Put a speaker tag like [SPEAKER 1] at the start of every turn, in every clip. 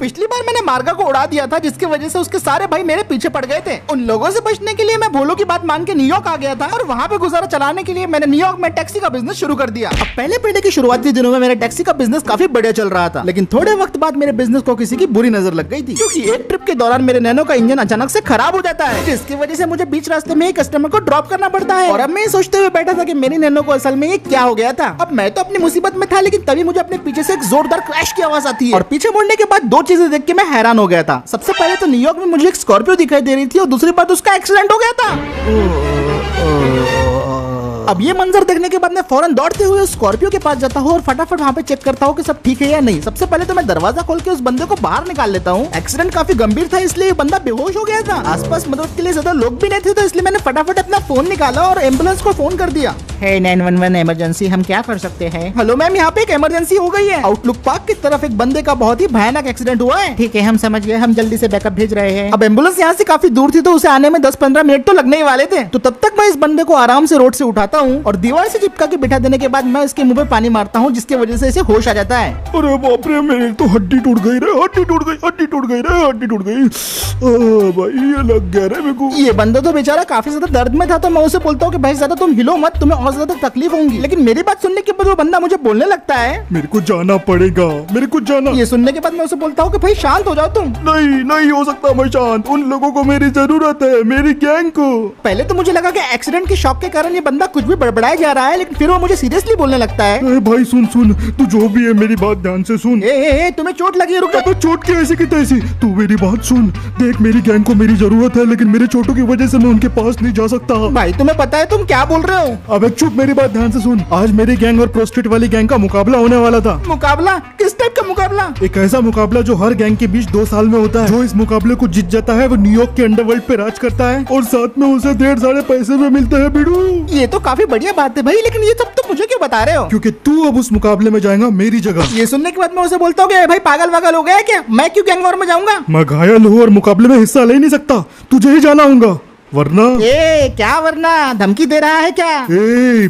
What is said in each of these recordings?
[SPEAKER 1] पिछली बार मैंने मार्गा को उड़ा दिया था, जिसकी वजह से उसके सारे भाई मेरे पीछे पड़ गए थे। उन लोगों से बचने के लिए मैं भोलो की बात मान के न्यूयॉर्क आ गया था और वहाँ पे गुजारा चलाने के लिए मैंने न्यूयॉर्क में टैक्सी का बिजनेस शुरू कर दिया। अब पहले के शुरुआती दिनों में मेरे टैक्सी का बिजनेस काफी बढ़िया चल रहा था, लेकिन थोड़े वक्त बाद मेरे बिजनेस को किसी की बुरी नजर लग गई थी, क्योंकि एक ट्रिप के दौरान मेरे नैनो का इंजन अचानक से खराब हो जाता है, जिसकी वजह से मुझे बीच रास्ते में एक कस्टमर को ड्रॉप करना पड़ता है। और अब मैं सोचते हुए बैठा था कि मेरी नैनो को असल में ये क्या हो गया था। अब मैं तो अपनी मुसीबत में था, लेकिन तभी मुझे अपने पीछे से एक जोरदार क्रैश की आवाज आती है और पीछे मुड़ने के बाद दो चीजें देख के मैं हैरान हो गया था। सबसे पहले तो न्यूयॉर्क में मुझे एक स्कॉर्पियो दिखाई दे रही थी और दूसरी बात उसका एक्सीडेंट हो गया था। अब ये मंजर देखने के बाद मैं फौरन दौड़ते हुए स्कॉर्पियो के पास जाता हूँ और फटाफट वहाँ पे चेक करता हूँ कि सब ठीक है या नहीं। सबसे पहले तो मैं दरवाजा खोल के उस बंदे को बाहर निकाल लेता हूँ। एक्सीडेंट काफी गंभीर था, इसलिए ये बंदा बेहोश हो गया था। आसपास मदद के लिए ज्यादा लोग भी नहीं थे, तो इसलिए मैंने फटाफट अपना फोन निकाला और एम्बुलेंस को फोन कर दिया। है 911 इमरजेंसी, हम क्या कर सकते हैं? हेलो मैम, यहाँ पे एक इमरजेंसी हो गई है। आउटलुक पार्क की तरफ एक बंदे का बहुत ही भयानक एक्सीडेंट हुआ है। ठीक है, हम समझ गए, हम जल्दी से बैकअप भेज रहे हैं। अब एम्बुलेंस यहाँ से काफी दूर थी, तो उसे आने में 10-15 मिनट तो लगने ही वाले थे। तो तब तक मैं इस बंदे को आराम से रोड से उठाता हूँ और दीवार से चिपका के बिठा देने के बाद मैं इसके मुंह पे पानी मारता हूँ, जिसकी वजह से इसे होश आ जाता है।
[SPEAKER 2] अरे बाप रे, मेरी तो हड्डी टूट गई रे, हड्डी टूट गई, हड्डी टूट गई रे, हड्डी टूट गई। भाई ये लग गया रे मेरे को।
[SPEAKER 1] ये बंदा तो बेचारा काफी ज्यादा दर्द में था, तो मैं उसे बोलता हूँ कि भाई ज्यादा तुम हिलो मत, तुम्हें और ज्यादा तकलीफ होगी। लेकिन मेरी बात सुनने के बाद वो बंदा मुझे बोलने लगता है,
[SPEAKER 2] मेरे को जाना पड़ेगा, मेरे को जाना।
[SPEAKER 1] ये सुनने के बाद मैं उसे बोलता हूँ कि भाई शांत हो जाओ तुम।
[SPEAKER 2] नहीं नहीं हो सकता मैं शांत, उन लोगों को मेरी जरूरत है, मेरी गैंग को।
[SPEAKER 1] पहले तो मुझे लगा कि एक्सीडेंट के शॉक के कारण ये बंदा कुछ भी बड़बड़ाया जा रहा है, लेकिन फिर वो मुझे सीरियसली बोलने लगता है।
[SPEAKER 2] भाई सुन सुन, तू जो भी है मेरी बात ध्यान से सुन।
[SPEAKER 1] तुम्हें चोट लगी है, रुक जा।
[SPEAKER 2] चोट की ऐसी की तैसी, तू मेरी बात सुन। देख, मेरी गैंग को मेरी जरूरत है, लेकिन मेरे चोटों की वजह से मैं उनके पास नहीं जा सकता।
[SPEAKER 1] भाई तुम्हें पता है तुम क्या बोल रहे हो?
[SPEAKER 2] अब चुप, मेरी बात ध्यान से सुन। आज मेरी गैंग और प्रोस्टेट वाली गैंग का मुकाबला होने वाला था।
[SPEAKER 1] मुकाबला? किस टाइप का मुकाबला?
[SPEAKER 2] एक ऐसा मुकाबला जो हर गैंग के बीच 2 साल में होता है। जो इस मुकाबले को जीत जाता है वो न्यूयॉर्क के अंडरवर्ल्ड पे राज करता है और साथ में उसे ढेर सारे पैसे भी मिलते हैं। बिडू,
[SPEAKER 1] ये तो काफी बढ़िया बात है भाई, लेकिन ये सब तो मुझे क्यों बता रहे हो?
[SPEAKER 2] क्योंकि तू अब उस मुकाबले में जाएगा मेरी जगह।
[SPEAKER 1] ये सुनने के बाद मैं उसे बोलता हूँ कि भाई पागल वागल हो गया है क्या? मैं क्यों गैंग वॉर में जाऊंगा?
[SPEAKER 2] मैं घायल हूँ और मुकाबले में हिस्सा ले नहीं सकता, तुझे ही जाना होगा, वरना।
[SPEAKER 1] क्या वरना? धमकी दे रहा है क्या?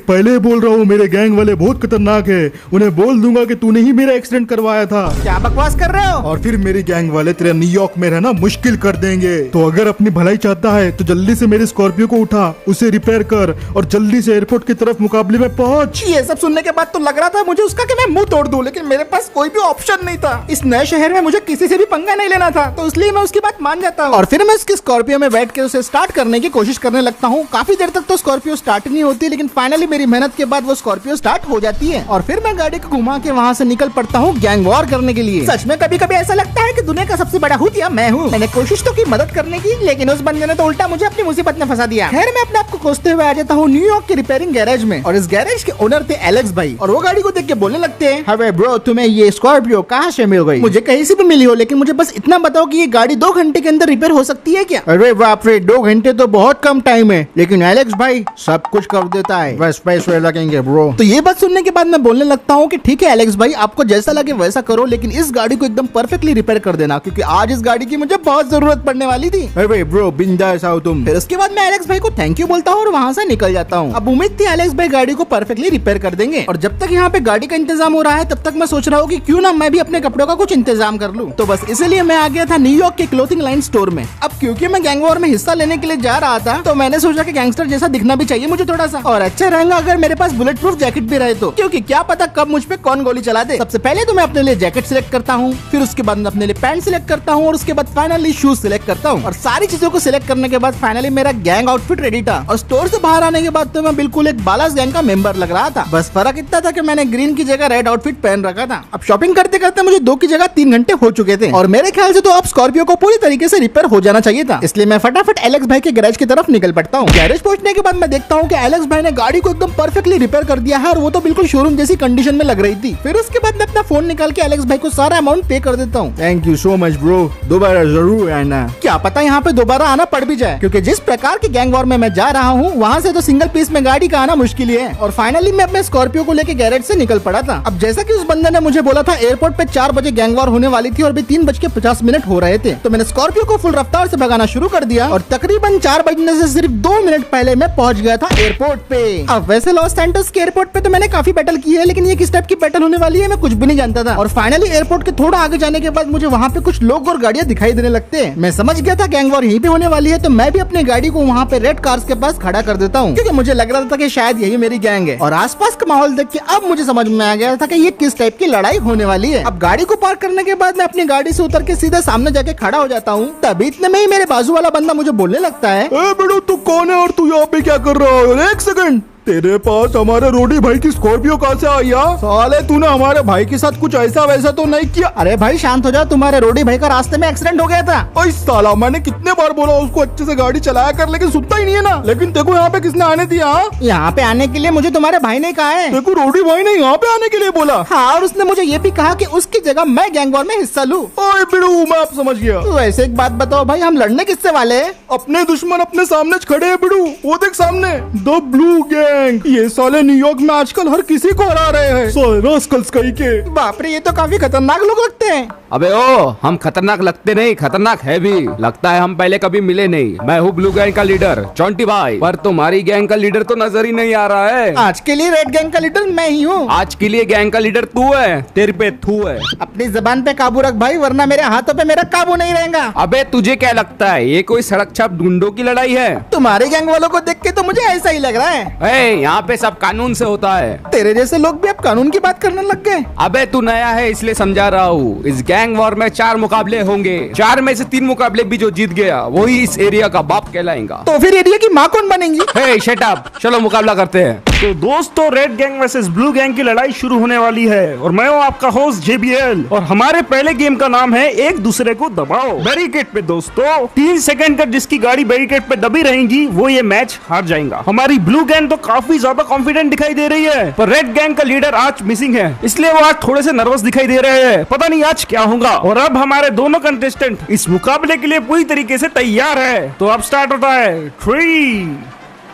[SPEAKER 2] पहले बोल रहा हूँ, मेरे गैंग वाले बहुत खतरनाक है। उन्हें बोल दूंगा कि तूने ही मेरा एक्सीडेंट करवाया था।
[SPEAKER 1] क्या बकवास कर रहे हो?
[SPEAKER 2] और फिर मेरी गैंग वाले तेरे न्यूयॉर्क में रहना मुश्किल कर देंगे। तो अगर अपनी भलाई चाहता है तो जल्दी से मेरे स्कॉर्पियो को उठा, उसे रिपेयर कर और जल्दी से एयरपोर्ट की तरफ मुकाबले में पहुंच।
[SPEAKER 1] ये सब सुनने के बाद तो लग रहा था मुझे उसका कि मैं मुंह तोड़ दूं, लेकिन मेरे पास कोई भी ऑप्शन नहीं था। इस नए शहर में मुझे किसी से भी पंगा नहीं लेना था, तो इसलिए मैं उसकी बात मान जाता हूँ और फिर मैं उसकी स्कॉर्पियो में बैठ के उसे स्टार्ट करने की कोशिश करने लगता हूँ। काफी देर तक तो स्कॉर्पियो स्टार्ट नहीं होती, लेकिन फाइनली मेरी मेहनत के बाद वो स्कॉर्पियो स्टार्ट हो जाती है और फिर मैं गाड़ी को घुमा के वहाँ से निकल पड़ता हूँ गैंग वॉर करने के लिए। सच में कभी कभी ऐसा लगता है कि दुनिया का सबसे बड़ा हुतिया मैं हूँ। मैंने कोशिश तो की मदद करने की, लेकिन उस बंदे ने तो उल्टा मुझे अपनी मुसीबत में फंसा दिया। खैर, मैं अपने आप को कोसते हुए आ जाता हूँ न्यूयॉर्क के रिपेयरिंग गैरेज में और इस गैरेज के ओनर थे एलेक्स भाई और वो गाड़ी को देख के बोलने लगते हैं, अरे ब्रो, तुम्हें ये स्कॉर्पियो कहाँ से मिल गई? मुझे कहीं से भी मिली हो, लेकिन मुझे बस इतना बताओ कि ये गाड़ी 2 घंटे के अंदर रिपेयर हो सकती है क्या? अरे बाप रे, 2 घंटे तो बहुत कम टाइम है, लेकिन एलेक्स भाई सब कुछ कर देता है, बस पैसे लगेंगे ब्रो। तो ये बात सुनने के बाद मैं बोलने लगता हूँ कि ठीक है एलेक्स भाई, आपको जैसा लगे वैसा करो, लेकिन इस गाड़ी को एकदम परफेक्टली रिपेयर कर देना, क्योंकि आज इस गाड़ी की मुझे बहुत जरूरत पड़ने वाली थी। अरे ब्रो, बिंदास आओ तुम। फिर उसके बाद मैं एलेक्स भाई को थैंक यू बोलता हूँ और वहाँ से निकल जाता हूँ। अब उम्मीद थी एलेक्स भाई गाड़ी को परफेक्टली रिपेयर कर देंगे और जब तक यहाँ पे गाड़ी का इंतजाम हो रहा है तब तक मैं सोच रहा हूँ कि क्यों ना मैं भी अपने कपड़ों का कुछ इंतजाम कर लूँ। तो बस इसीलिए मैं आ गया था न्यूयॉर्क के क्लोथिंग लाइन स्टोर में। अब क्योंकि मैं गैंग वॉर में हिस्सा लेने के लिए जा रहा था, तो मैंने सोचा कि गैंगस्टर जैसा दिखना भी चाहिए मुझे थोड़ा सा, और अच्छा रहेगा अगर मेरे पास बुलेट प्रूफ जैकेट भी रहे तो, क्योंकि क्या पता कब मुझ पे कौन गोली चला दे। सबसे पहले तो मैं अपने लिए जैकेट सिलेक्ट करता हूँ, फिर उसके बाद अपने लिए पैंट सिलेक्ट करता हूँ और उसके बाद फाइनली शूज सिलेक्ट करता हूँ। और सारी चीजों को सिलेक्ट करने के बाद फाइनली मेरा गैंग आउटफिट रेडी था और स्टोर से बाहर आने के बाद तो मैं बिल्कुल एक बालास गैंग का मेंबर लग रहा था। बस फर्क इतना था कि मैंने ग्रीन की जगह रेड आउटफिट पहन रखा था। अब शॉपिंग करते करते मुझे 2 की जगह 3 घंटे हो चुके थे और मेरे ख्याल से तो अब स्कॉर्पियो को पूरी तरीके से रिपेयर हो जाना चाहिए था, इसलिए मैं फटाफट एलेक्स भाई के गैरेज की तरफ निकल पड़ता हूँ। गैरेज पहुंचने के बाद मैं देखता हूँ कि एलेक्स भाई ने गाड़ी को एकदम परफेक्टली रिपेयर कर दिया है और वो तो बिल्कुल शोरूम जैसी कंडीशन में लग रही थी। फिर उसके बाद मैं अपना फोन निकाल के एलेक्स भाई को सारा अमाउंट पे कर देता हूँ।
[SPEAKER 2] Thank you so much bro, दोबारा जरूर आना।
[SPEAKER 1] क्या पता यहाँ पे दोबारा आना पड़ भी जाए, क्योंकि जिस प्रकार के गैंग वॉर में मैं जा रहा हूँ वहाँ से तो सिंगल पीस में गाड़ी का आना मुश्किल ही है। और फाइनली मैं अपने स्कॉर्पियो को लेके गैरेज से निकल पड़ा था। अब जैसा कि उस बंदे ने मुझे बोला था एयरपोर्ट पे 4 बजे गैंग वॉर होने वाली थी और अभी 3:50 हो रहे थे, तो मैंने स्कॉर्पियो को फुल रफ्तार से भगाना शुरू कर दिया और तकरीबन 4 बजने से सिर्फ 2 मिनट पहले मैं पहुंच गया था एयरपोर्ट पे। अब वैसे लॉस सैंटोस के एयरपोर्ट पे तो मैंने काफी बैटल की है, लेकिन ये किस टाइप की बैटल होने वाली है मैं कुछ भी नहीं जानता था। और फाइनली एयरपोर्ट के थोड़ा आगे जाने के बाद मुझे वहाँ पे कुछ लोग और गाड़ियाँ दिखाई देने लगते हैं। मैं समझ गया था गैंग वॉर यहीं पे होने वाली है, तो मैं भी अपनी गाड़ी को वहाँ पे रेड कार्स के पास खड़ा कर देता हूँ, क्योंकि मुझे लग रहा था कि शायद यही मेरी गैंग है। और आसपास का माहौल देख के अब मुझे समझ में आ गया था कि ये किस टाइप की लड़ाई होने वाली है। अब गाड़ी को पार्क करने के बाद मैं अपनी गाड़ी से उतर के सीधा सामने जाके खड़ा हो जाता हूँ। तभी इतने में ही मेरे बाजू वाला बंदा मुझे बोलने लगता है,
[SPEAKER 2] बेड़ू तू कौन है और तू यहाँ पे क्या कर रहा है? एक सेकंड, तेरे पास हमारे रोडी भाई की स्कॉर्पियो कहाँ से आई यार? साले तूने हमारे भाई के साथ कुछ ऐसा वैसा तो नहीं किया?
[SPEAKER 1] अरे भाई शांत हो जा, तुम्हारे रोडी भाई का रास्ते में एक्सीडेंट हो गया था।
[SPEAKER 2] ओए साला, मैंने कितने बार बोला उसको अच्छे से गाड़ी चलाया कर, लेकिन सुनता ही नहीं है ना। लेकिन देखो यहाँ पे किसने आने दिया?
[SPEAKER 1] यहाँ पे आने के लिए मुझे तुम्हारे भाई ने कहा है।
[SPEAKER 2] देखो रोडी भाई ने यहाँ पे आने के लिए बोला।
[SPEAKER 1] हाँ, और उसने मुझे ये भी कहा कि उसकी जगह मैं गैंग वॉर में हिस्सा लूँ।
[SPEAKER 2] ओए बिड़ू, मैं आप समझ गया।
[SPEAKER 1] तो ऐसे एक बात बताओ भाई, हम लड़ने किससे वाले हैं?
[SPEAKER 2] अपने दुश्मन अपने सामने खड़े हैं बिड़ू, वो देख सामने, द ब्लू गैंग। ये साले न्यूयॉर्क में आजकल हर किसी को हरा रहे हैं। रास्कल्स कहीं के।
[SPEAKER 1] बाप रे, ये तो काफी खतरनाक लोग लगते हैं।
[SPEAKER 3] अबे ओ, हम खतरनाक लगते नहीं, खतरनाक है भी। लगता है हम पहले कभी मिले नहीं। मैं हूँ ब्लू गैंग का लीडर चौंटी भाई, पर तुम्हारी गैंग का लीडर तो नजर ही नहीं आ रहा है।
[SPEAKER 1] आज के लिए रेड गैंग का लीडर मैं ही हूँ।
[SPEAKER 3] आज के लिए गैंग का लीडर तू है, तेरे पे थू है।
[SPEAKER 1] अपनी जबान पे काबू रख भाई, वरना मेरे हाथों पे मेरा काबू नहीं रहेगा।
[SPEAKER 3] अबे तुझे क्या लगता है ये कोई सड़क छाप गुंडों की लड़ाई है?
[SPEAKER 1] तुम्हारे गैंग वालों को देख के तो मुझे ऐसा ही लग रहा है।
[SPEAKER 3] यहाँ पे सब कानून से होता है।
[SPEAKER 1] तेरे जैसे लोग भी अब कानून की बात करने लग गए।
[SPEAKER 3] अबे तू नया है इसलिए समझा रहा हूँ। इस गैंग वॉर में 4 मुकाबले होंगे, 4 में से 3 मुकाबले भी जो जीत गया वही इस एरिया का बाप कहलाएगा।
[SPEAKER 1] तो फिर एरिया की माँ कौन बनेगी?
[SPEAKER 3] हे शट अप, चलो मुकाबला करते हैं।
[SPEAKER 4] तो दोस्तों, red gang versus blue gang की लड़ाई शुरू होने वाली है और मैं हूँ आपका होस्ट JBL। और हमारे पहले गेम का नाम है एक दूसरे को दबाओ बैरिकेड पे। दोस्तों 3 सेकंड तक जिसकी गाड़ी बैरिकेड पे दबी रहेगी वो ये मैच हार जाएगा। हमारी ब्लू गैंग तो काफी ज्यादा कॉन्फिडेंट दिखाई दे रही है, पर रेड गैंग का लीडर आज मिसिंग है, इसलिए वो आज थोड़े से नर्वस दिखाई दे रहे हैं। पता नहीं आज क्या होगा। और अब हमारे दोनों कंटेस्टेंट इस मुकाबले के लिए पूरी तरीके से तैयार है। तो अब स्टार्ट होता है 3,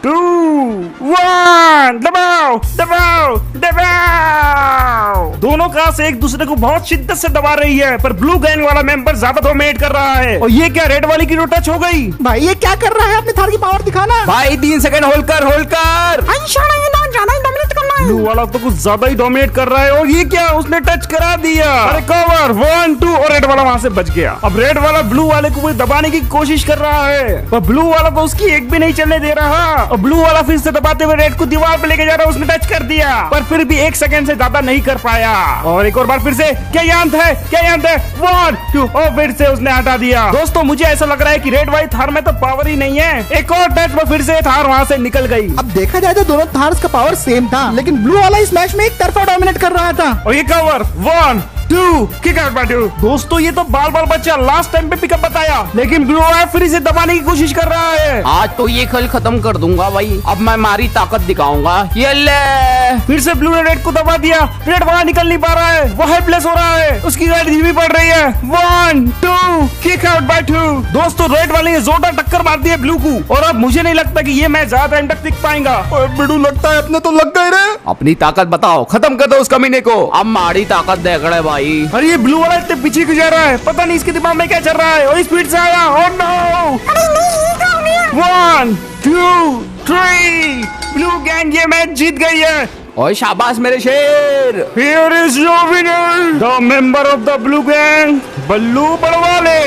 [SPEAKER 4] 2, 1, दबाओ दबाओ दबाओ। दोनों कार से एक दूसरे को बहुत शिद्दत से दबा रही है, पर ब्लू गैंग वाला मेंबर ज्यादा डोमिनेट कर रहा है। और ये क्या, रेड वाली की तो टच हो गई।
[SPEAKER 1] भाई ये क्या कर रहा है? अपने थार की पावर दिखाना।
[SPEAKER 3] भाई 3 सेकंड होल्ड कर, होल्ड कर।
[SPEAKER 1] ज्यादा ही डोमिनेट करना है।
[SPEAKER 4] ब्लू वाला तो कुछ ज्यादा ही डोमिनेट कर रहा है। और ये क्या, उसने टच करा दिया। अरे कवर 1, 2 और रेड वाला वहां से बच गया। अब रेड वाला ब्लू वाले को दबाने की कोशिश कर रहा है, पर ब्लू वाला तो उसकी एक भी नहीं चलने दे रहा। और ब्लू वाला फिर से दबाते हुए रेड को दीवार पे लेके जा रहा है। उसने टच कर दिया, पर फिर भी 1 सेकंड से ज्यादा नहीं कर पाया। और एक और बार फिर से, क्या यांत है, क्या यांत है, 1, 2 और फिर से उसने हटा दिया। दोस्तों मुझे ऐसा लग रहा है कि रेड वाली थार में तो पावर ही नहीं है। एक और टच में फिर से थार वहां से निकल गई।
[SPEAKER 1] अब देखा जाए तो दोनों थार्स का पावर सेम था, लेकिन ब्लू वाला इस मैच में एक तरफा डोमिनेट कर रहा था।
[SPEAKER 4] और ये कवर 1, 2 किक आउट बाय 2। दोस्तों ये तो बाल बाल बच्चा लास्ट टाइम पे पिकअप बताया, लेकिन ब्लू वाला फिर से दबाने की कोशिश कर रहा है।
[SPEAKER 3] आज तो ये खेल खत्म कर दूंगा भाई, अब मैं मारी ताकत दिखाऊंगा। ये ले,
[SPEAKER 4] फिर से ब्लू ने रेड को दबा दिया। रेड वहां निकल नहीं पा रहा है, वो हेल्पलेस हो रहा है, उसकी गाड़ी धीमी पड़ रही है। 1, 2 किक आउट बाय 2। दोस्तों रेड वाले ने जोरदार टक्कर मार दी है ब्लू को, और अब मुझे नहीं लगता कि ये मैच ज्यादा टाइम तक टिक पाएगा।
[SPEAKER 2] बिड़ू, लगता है अपने तो लग गए रे।
[SPEAKER 3] अपनी ताकत बताओ, खत्म कर दो उस कमीने को। अब मारी ताकत देख रहे भाई।
[SPEAKER 4] अरे ये ब्लू वाला इतने पीछे क्यों जा रहा है? पता नहीं इसके दिमाग में क्या चल रहा है। और स्पीड से आया। Oh no! 1, 2, 3 ब्लू गैंग ये मैच जीत गई है।
[SPEAKER 3] ओए शाबाश मेरे शेर।
[SPEAKER 4] Here is your winner, the member of the blue gang, बल्लू बड़वाले।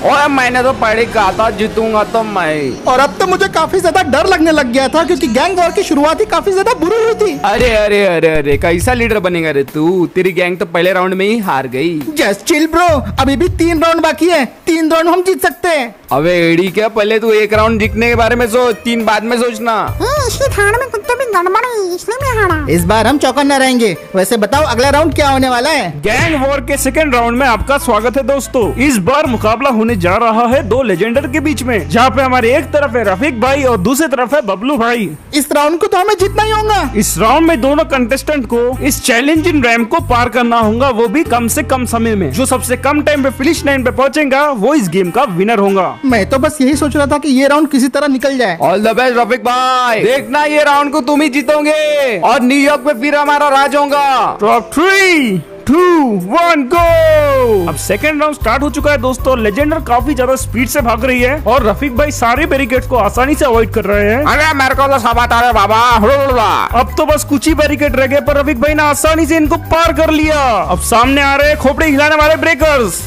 [SPEAKER 3] ओए मैंने तो पहले कहा था जीतूंगा तो मैं।
[SPEAKER 1] और अब तो मुझे काफी ज्यादा डर लगने लग गया था, क्योंकि गैंग वॉर की शुरुआत ही काफी ज्यादा बुरी हुई थी।
[SPEAKER 3] अरे अरे अरे अरे, कैसा लीडर बनेगा रे तू? तेरी गैंग तो पहले राउंड में ही हार गई।
[SPEAKER 1] जस्ट चिल ब्रो, अभी भी 3 राउंड बाकी है। 3 राउंड हम जीत सकते हैं।
[SPEAKER 3] अबे एडी क्या, पहले तू 1 राउंड जीतने के बारे में सोच, 3 बाद में सोचना।
[SPEAKER 5] इसकी थाड़ में कुत्ते भी गड़बड़ है, इसलिए मैं हारा।
[SPEAKER 1] इस बार हम चौकन्ना रहेंगे। वैसे बताओ अगला राउंड क्या होने वाला है?
[SPEAKER 4] गैंग वॉर के सेकंड राउंड में आपका स्वागत है दोस्तों। इस बार मुकाबला होने जा रहा है 2 लेजेंडर के बीच में, जहाँ पे हमारे एक तरफ है रफीक भाई और दूसरी तरफ है बबलू भाई।
[SPEAKER 1] इस राउंड को तो हमें जीतना ही होगा।
[SPEAKER 4] इस राउंड में दोनों कंटेस्टेंट को इस चैलेंजिंग रैंप को पार करना होगा, वो भी कम से कम समय में। जो सबसे कम टाइम पे फिनिश लाइन पे पहुंचेगा वो इस गेम का विनर होगा।
[SPEAKER 1] मैं तो बस यही सोच रहा था कि ये राउंड किसी तरह निकल जाए।
[SPEAKER 3] ऑल द बेस्ट रफीक भाई, देखना ये राउंड को तुम ही जीतोगे और न्यूयॉर्क पे फिर हमारा राज होगा।
[SPEAKER 4] टॉप 3, 2 1 गो। अब सेकंड राउंड स्टार्ट हो चुका है दोस्तों। लेजेंडर काफी ज्यादा स्पीड से भाग रही है और रफीक भाई सारे बैरिकेड को आसानी से अवॉइड कर रहे हैं।
[SPEAKER 3] अरे मेरे को तो सब आता है बाबा।
[SPEAKER 4] अब तो बस कुछ ही बैरिकेड रह गए पर रफीक भाई ने आसानी से इनको पार कर लिया। अब सामने आ रहे खोपड़ी हिलाने वाले ब्रेकर्स।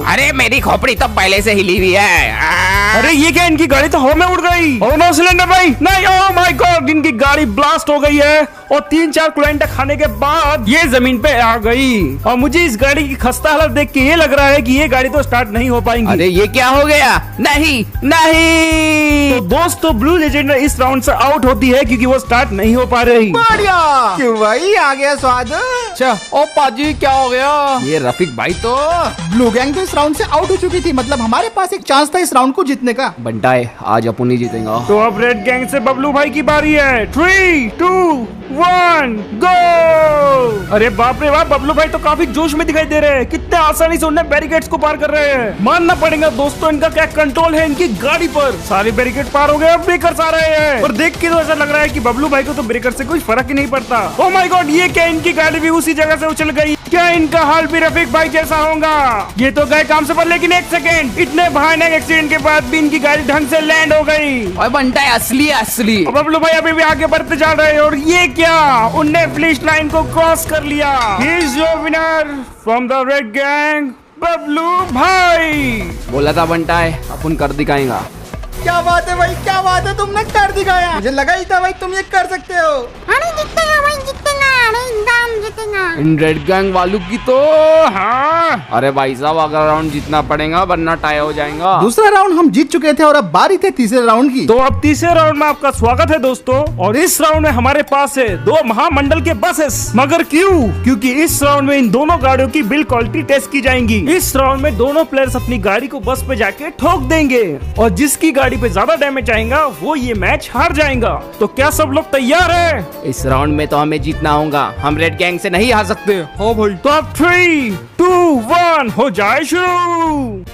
[SPEAKER 3] अरे मेरी खोपड़ी तो पहले से हिली हुई है।
[SPEAKER 4] अरे ये क्या, इनकी गाड़ी तो हवा में उड़ गई। ओह नो सिलेंडर भाई, नहीं, ओह माय गॉड, इनकी गाड़ी ब्लास्ट हो गई है और 3-4 कुलेंटा खाने के बाद ये जमीन पे आ गई। और मुझे इस गाड़ी की खस्ता हालत देख के ये लग रहा है कि ये गाड़ी तो स्टार्ट नहीं हो पाएंगी।
[SPEAKER 3] अरे ये क्या हो गया? नहीं नहीं।
[SPEAKER 4] तो दोस्तों ब्लू लेजेंडर इस राउंड से आउट होती है क्योंकि वो स्टार्ट नहीं हो पा रही।
[SPEAKER 1] बढ़िया, क्यों भाई आ गया स्वाद।
[SPEAKER 3] अच्छा, ओ पाजी क्या हो गया? ये रफीक भाई तो
[SPEAKER 1] ब्लू गैंग तो इस राउंड से आउट हो चुकी थी, मतलब हमारे पास एक चांस था इस राउंड को जीतने का।
[SPEAKER 3] बंटाए आज अपन ही जीतेगा।
[SPEAKER 4] तो अब रेड गैंग से बबलू भाई की बारी है। 3 2 1 गो। अरे बाप रे बाप, बबलू भाई तो काफी जोश में दिखाई दे रहे हैं। कितने आसानी से उन्हें बैरिकेड्स को पार कर रहे हैं। मानना पड़ेगा दोस्तों इनका क्या कंट्रोल है इनकी गाड़ी पर। सारे बैरिकेड पार हो गए, अब ब्रेकर्स आ रहे हैं और देख के तो ऐसा लग रहा है कि बबलू भाई को तो ब्रेकर से कोई फर्क ही नहीं पड़ता। ओह माय गॉड, ये क्या, इनकी गाड़ी भी उसी जगह से उछल गई। क्या इनका हाल भी रफीक भाई जैसा होगा? ये तो गए काम से पर, लेकिन एक सेकेंड, इतने भयानक एक्सीडेंट के बाद भी इनकी गाड़ी ढंग से लैंड हो गई।
[SPEAKER 3] ओए बंटाए असली असली।
[SPEAKER 4] बबलू भाई अभी भी आगे बढ़ते जा रहे हैं और ये क्या, उनने फिनिश लाइन को क्रॉस कर लिया। He is your winner from the red gang, Bablu भाई।
[SPEAKER 3] बोला था बंटाए अपन कर दिखाएगा।
[SPEAKER 1] क्या बात है भाई, क्या बात है, तुमने कर दिखाया। मुझे लगा ही था भाई तुम ये कर सकते हो।
[SPEAKER 5] अरे जीतेगा भाई, जीतेगा, अरे एकदम जीतेगा।
[SPEAKER 3] इन रेड गैंग वालों की तो हाँ। अरे भाई साहब अगर राउंड जीतना पड़ेगा वरना टाई हो जाएगा।
[SPEAKER 1] दूसरा राउंड हम जीत चुके थे और अब बारी थे तीसरे राउंड की।
[SPEAKER 4] तो अब तीसरे राउंड में आपका स्वागत है दोस्तों। और इस राउंड में हमारे पास है 2 महामंडल के बसेस। मगर क्यों? क्योंकि इस राउंड में इन दोनों गाड़ियों की बिल्ड क्वालिटी टेस्ट की जाएंगी। इस राउंड में दोनों प्लेयर्स अपनी गाड़ी को बस पे जाके ठोक देंगे और जिसकी गाड़ी पे ज्यादा डैमेज आएगा वो ये मैच हार जाएगा। तो क्या सब लोग तैयार हैं?
[SPEAKER 3] इस राउंड में तो हमें जीतना होगा, हम रेड गैंग से नहीं हार सकते।
[SPEAKER 4] हो भाई। तो अब 3 2 1 हो जाए शुरू।